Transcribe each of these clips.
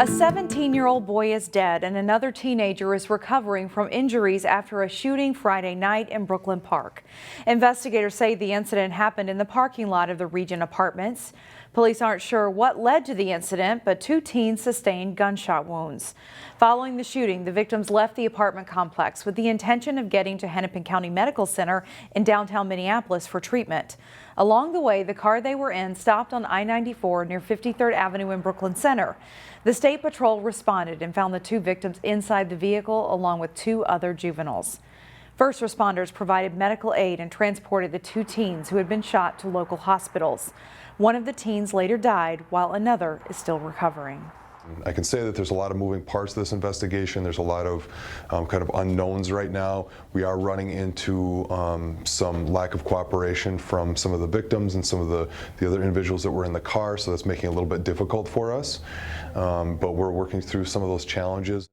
A 17-year-old boy is dead and another teenager is recovering from injuries after a shooting Friday night in Brooklyn Park. Investigators say the incident happened in the parking lot of the Regent Apartments. Police aren't sure what led to the incident, but two teens sustained gunshot wounds. Following the shooting, the victims left the apartment complex with the intention of getting to Hennepin County Medical Center in downtown Minneapolis for treatment. Along the way, the car they were in stopped on I-94 near 53rd Avenue in Brooklyn Center. The State Patrol responded and found the two victims inside the vehicle along with two other juveniles. First responders provided medical aid and transported the two teens who had been shot to local hospitals. One of the teens later died while another is still recovering. I can say that there's a lot of moving parts to this investigation. There's a lot of kind of unknowns right now. We are running into some lack of cooperation from some of the victims and some of the other individuals that were in the car, so that's making it a little bit difficult for us. But we're working through some of those challenges.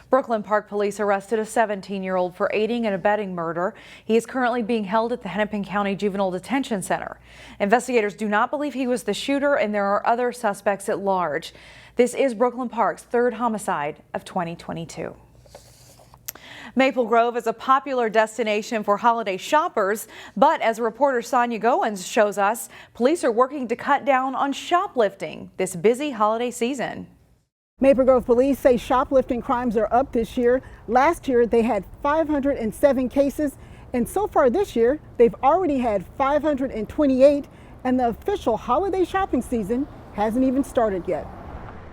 Brooklyn Park police arrested a 17-year-old for aiding and abetting murder. He is currently being held at the Hennepin County Juvenile Detention Center. Investigators do not believe he was the shooter, and there are other suspects at large. This is Brooklyn Park's third homicide of 2022. Maple Grove is a popular destination for holiday shoppers, but as reporter Sonia Goins shows us, police are working to cut down on shoplifting this busy holiday season. Maple Grove police say shoplifting crimes are up this year. Last year they had 507 cases, and so far this year they've already had 528, and the official holiday shopping season hasn't even started yet.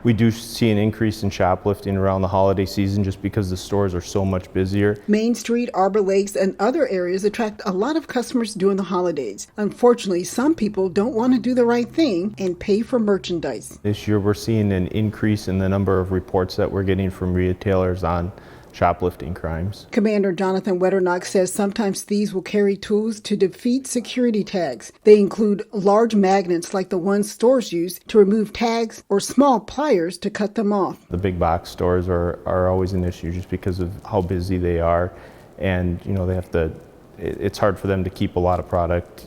We do see an increase in shoplifting around the holiday season just because the stores are so much busier. Main Street, Arbor Lakes, and other areas attract a lot of customers during the holidays. Unfortunately, some people don't want to do the right thing and pay for merchandise. This year we're seeing an increase in the number of reports that we're getting from retailers on shoplifting crimes. Commander Jonathan Wetternock says sometimes thieves will carry tools to defeat security tags. They include large magnets like the ones stores use to remove tags or small pliers to cut them off. The big box stores are always an issue just because of how busy they are, and they have to, it's hard for them to keep a lot of product,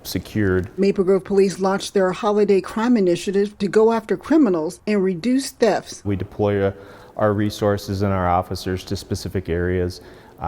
secured. Maple Grove police launched their holiday crime initiative to go after criminals and reduce thefts. We deploy our resources and our officers to specific areas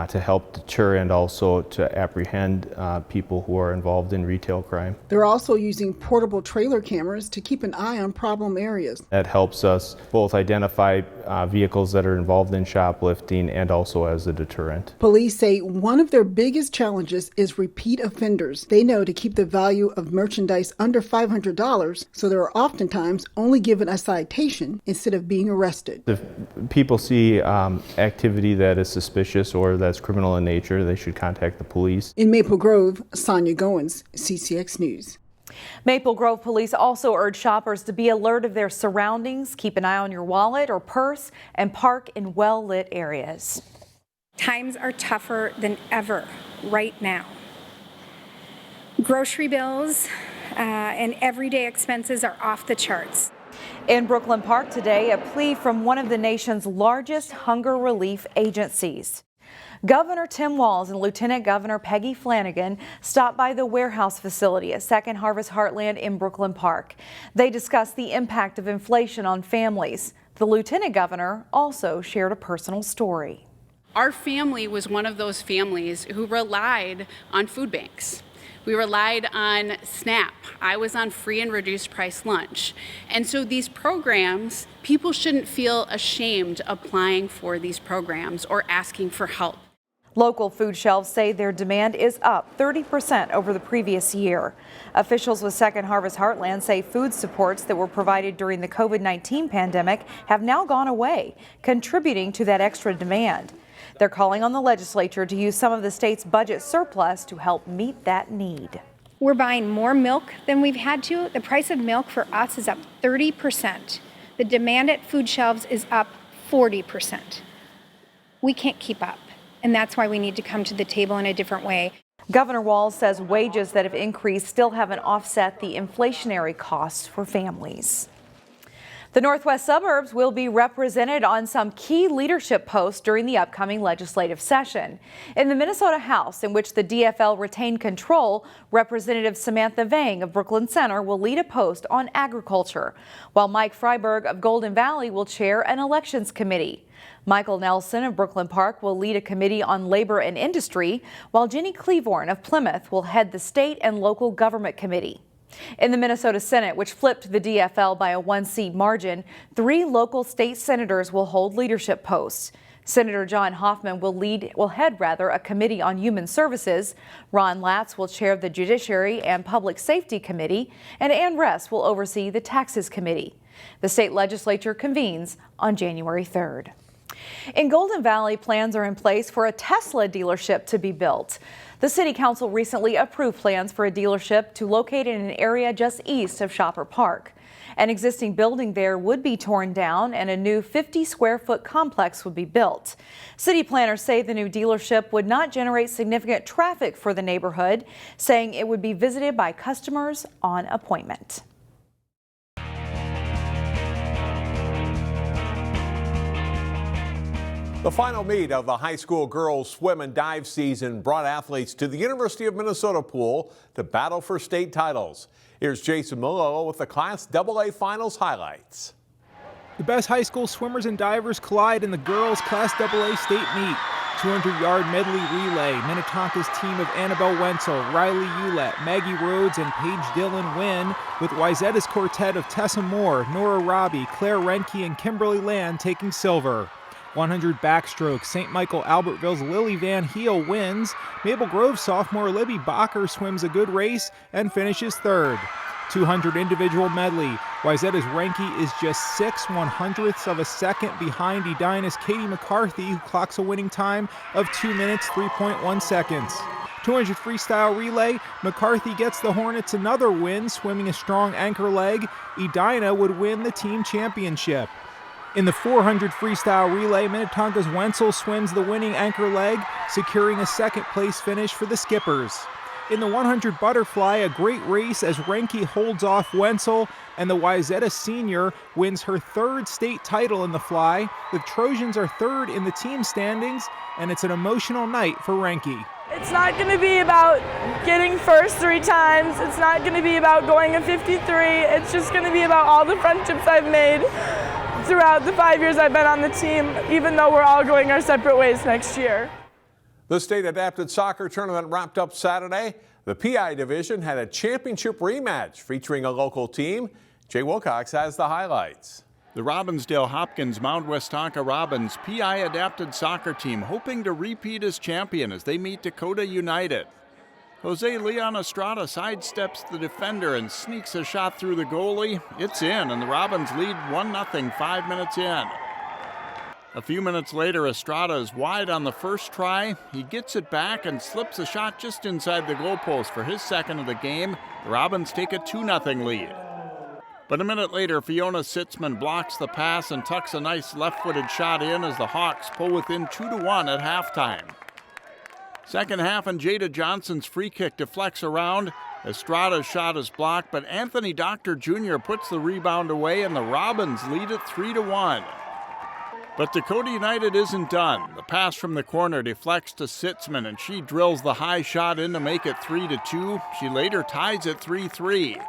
to help deter and also to apprehend people who are involved in retail crime. They're also using portable trailer cameras to keep an eye on problem areas. That helps us both identify vehicles that are involved in shoplifting and also as a deterrent. Police say one of their biggest challenges is repeat offenders. They know to keep the value of merchandise under $500, so they're oftentimes only given a citation instead of being arrested. If people see activity that is suspicious or that's criminal in nature, they should contact the police. In Maple Grove, Sonia Goins, CCX News. Maple Grove police also urge shoppers to be alert of their surroundings, keep an eye on your wallet or purse, and park in well-lit areas. Times are tougher than ever right now. Grocery bills and everyday expenses are off the charts. In Brooklyn Park today, a plea from one of the nation's largest hunger relief agencies. Governor Tim Walz and Lieutenant Governor Peggy Flanagan stopped by the warehouse facility at Second Harvest Heartland in Brooklyn Park. They discussed the impact of inflation on families. The Lieutenant Governor also shared a personal story. Our family was one of those families who relied on food banks. We relied on SNAP. I was on free and reduced price lunch. And so these programs, people shouldn't feel ashamed applying for these programs or asking for help. Local food shelves say their demand is up 30% over the previous year. Officials with Second Harvest Heartland say food supports that were provided during the COVID-19 pandemic have now gone away, contributing to that extra demand. They're calling on the legislature to use some of the state's budget surplus to help meet that need. We're buying more milk than we've had to. The price of milk for us is up 30%. The demand at food shelves is up 40%. We can't keep up, and that's why we need to come to the table in a different way. Governor Walz says wages that have increased still haven't offset the inflationary costs for families. The Northwest Suburbs will be represented on some key leadership posts during the upcoming legislative session. In the Minnesota House, in which the DFL retained control, Representative Samantha Vang of Brooklyn Center will lead a post on agriculture, while Mike Freiberg of Golden Valley will chair an elections committee. Michael Nelson of Brooklyn Park will lead a committee on labor and industry, while Jenny Cleavorn of Plymouth will head the state and local government committee. In the Minnesota Senate, which flipped the DFL by a 1-seat margin, 3 local state senators will hold leadership posts. Senator John Hoffman will head a committee on human services. Ron Latz will chair the Judiciary and Public Safety Committee, and Ann Ress will oversee the Taxes Committee. The state legislature convenes on January 3rd. In Golden Valley, plans are in place for a Tesla dealership to be built. The City Council recently approved plans for a dealership to locate in an area just east of Shopper Park. An existing building there would be torn down and a new 50-square-foot complex would be built. City planners say the new dealership would not generate significant traffic for the neighborhood, saying it would be visited by customers on appointment. The final meet of the high school girls swim and dive season brought athletes to the University of Minnesota pool to battle for state titles. Here's Jason Malone with the Class AA Finals highlights. The best high school swimmers and divers collide in the girls Class AA state meet. 200-yard medley relay. Minnetonka's team of Annabelle Wenzel, Riley Hewlett, Maggie Rhodes, and Paige Dillon win, with Wyzetta's quartet of Tessa Moore, Nora Robbie, Claire Renke, and Kimberly Land taking silver. 100 backstroke, St. Michael Albertville's Lily Van Heel wins. Maple Grove sophomore Libby Bacher swims a good race and finishes third. 200 individual medley, Wyzetta's Renke is just 6/100ths of a second behind Edina's Katie McCarthy, who clocks a winning time of 2 minutes 3.1 seconds. 200 freestyle relay, McCarthy gets the Hornets another win, swimming a strong anchor leg. Edina would win the team championship. In the 400 freestyle relay, Minnetonka's Wenzel swims the winning anchor leg, securing a second-place finish for the Skippers. In the 100 butterfly, a great race as Renke holds off Wenzel, and the Wyzetta senior wins her third state title in the fly. The Trojans are third in the team standings, and it's an emotional night for Renke. It's not going to be about getting first 3 times. It's not going to be about going a 53. It's just going to be about all the friendships I've made throughout the 5 years I've been on the team, even though we're all going our separate ways next year. The state adapted soccer tournament wrapped up Saturday. The PI division had a championship rematch featuring a local team. Jay Wilcox has the highlights. The Robbinsdale Hopkins Mount Westonka Robins PI adapted soccer team hoping to repeat as champion as they meet Dakota United. Jose Leon Estrada sidesteps the defender and sneaks a shot through the goalie. It's in, and the Robins lead 1-0 5 minutes in. A few minutes later, Estrada is wide on the first try. He gets it back and slips a shot just inside the goalpost for his second of the game. The Robins take a 2-0 lead. But a minute later, Fiona Sitzman blocks the pass and tucks a nice left-footed shot in as the Hawks pull within 2-1 at halftime. Second half, and Jada Johnson's free kick deflects around. Estrada's shot is blocked, but Anthony Doctor Jr. puts the rebound away, and the Robins lead it 3-1. But Dakota United isn't done. The pass from the corner deflects to Sitzman, and she drills the high shot in to make it 3-2. She later ties it 3-3.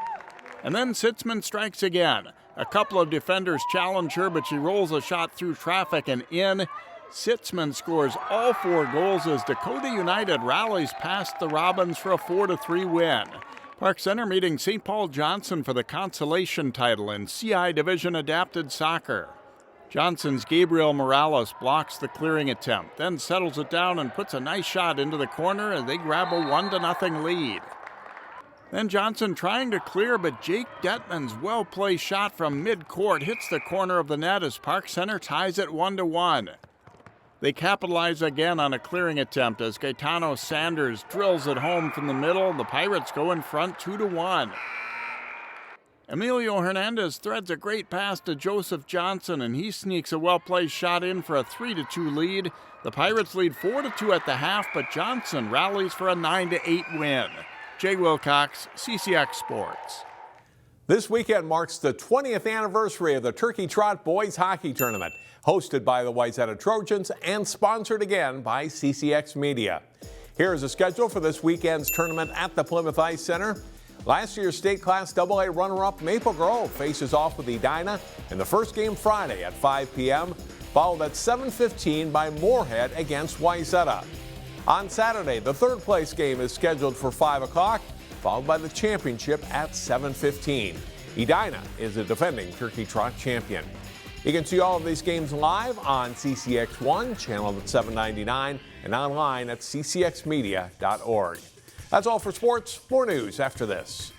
And then Sitzman strikes again. A couple of defenders challenge her, but she rolls a shot through traffic and in. Sitzman scores all 4 goals as Dakota United rallies past the Robins for a 4-3 win. Park Center meeting St. Paul Johnson for the consolation title in CI Division Adapted Soccer. Johnson's Gabriel Morales blocks the clearing attempt, then settles it down and puts a nice shot into the corner as they grab a 1-0 lead. Then Johnson trying to clear, but Jake Detman's well-placed shot from mid-court hits the corner of the net as Park Center ties it 1-1. They capitalize again on a clearing attempt as Gaetano Sanders drills it home from the middle. The Pirates go in front 2-1. Emilio Hernandez threads a great pass to Joseph Johnson, and he sneaks a well-placed shot in for a 3-2 lead. The Pirates lead 4-2 at the half, but Johnson rallies for a 9-8 win. Jay Wilcox, CCX Sports. This weekend marks the 20th anniversary of the Turkey Trot Boys Hockey Tournament, hosted by the Wayzata Trojans and sponsored again by CCX Media. Here is a schedule for this weekend's tournament at the Plymouth Ice Center. Last year's state Class AA runner-up Maple Grove faces off with Edina in the first game Friday at 5 p.m., followed at 7:15 by Moorhead against Wayzata. On Saturday, the third place game is scheduled for 5 o'clock, followed by the championship at 7:15. Edina is the defending Turkey Trot champion. You can see all of these games live on CCX1, channel 799, and online at ccxmedia.org. That's all for sports. More news after this.